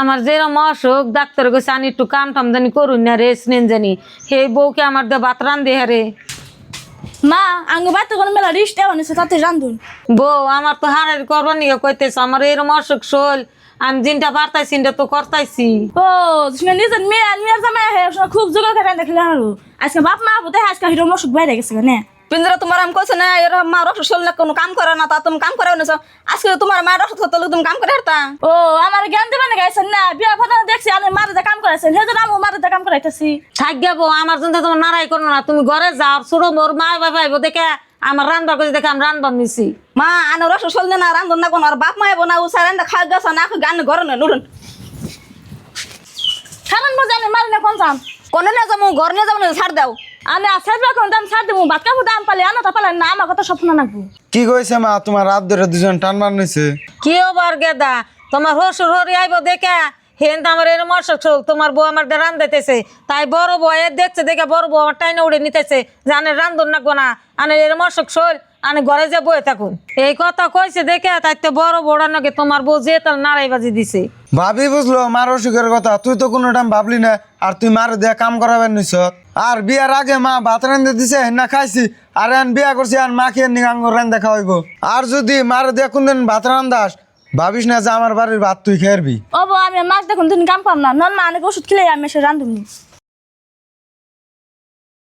আমার যেরকম অসুখ ডাক্তার কইছে আমি একটু কাম টাম জানি করুন না রেস্ট নেন জানি সেই বউকে আমার দিয়ে ভাত রান্ধে হারে। মা আঙ্গ বাড়িতে কোনো মেলা রিস্ট এমন তাতে রান্ধুন। বউ আমার তো হারারি করবার নিয়ে কইতেছ আমার এরকম অসুখ শোল আমি জিনটা বার্তাইছি তো করতাইছি। ও শুনে নিজের মেয়ের জামাই খুব জোগাড় করে দেখলে আরো আজকে বাপ মা বোধ আজকে হিরো অসুখ বাইরে গেছে না পিঞ্জরা তোমার আমি কইছে না এরকম মা রস চললে কোনো কাম করে না তা তুমি কাম করে নিছো আজকে তোমার মা রস চললে তুমি কাম করে হারতা। ও আমার জ্ঞান দেবেন গাইছেন না বিয়া ফাটা দেখছি আমি মারে কাম করাইছেন সেই জন্য আমি মারে কাম করাইতেছি। থাক যাবো আমার জন্য তোমার নারাই করো না তুমি ঘরে যাও ছোট মোর মা বাবা আইব দেখে আমার রান্না করে দেখে আমি রান্না নিছি। মা আনো রস চললে না রান্ধন না কোনো আর বাপ মায় বোনা উসার রান্না খাওয়া গেছে না গান ঘরে না নুরুন খারান মজা আমি মারে না কোন যাম কোনে না যাবো ঘর নিয়ে যাবো না ছাড় দাও আমি আসার কোন দাম ছাড় দেবো বাদ কাপড় দাম পালে আনো তা পালে না আমার কথা স্বপ্ন নাকবো। কি কইছে মা তোমার রাত ধরে দুজন টান মারনিছে? কি ওবার গেদা তোমার হসুর হরি আইব দেখে হেন আমার এরকম অসুখ শোল তোমার বউ আমার দিয়ে রান্ধাইতেছে তাই বড় বউ দেখছে দেখে বড় বউ আমার টাইনে উড়ে নিতেছে যে আনে রান্ধন নাকবো না আনে এরকম অসুখ শোল আনে ঘরে যে বয়ে থাকুন এই কথা কইছে দেখে তাই তো বড় বউরা নাকি তোমার বউ যে তার নাড়াই বাজি দিছে। ভাবি বুঝলো মার অসুখের কথা তুই তো কোনো টাইম ভাবলি না আর তুই মার দিয়ে কাম করাবেন নিছ আর বিয়ার আগে মা ভাত রান্ধে দিছে না খাইছি আর এখন বিয়া করছি আর মা খেয়ে নি আঙ্গুর রান্ধা খাওয়াইব আর যদি মার দিয়ে কোনদিন ভাত রান্ধাস ভাবিস না যে আমার বাড়ির ভাত তুই খেয়ে ও বউ আমি মাছ দেখুন তুমি কাম পাম না নন মা অনেক ওষুধ খেলে আমি এসে রান্ধুনি।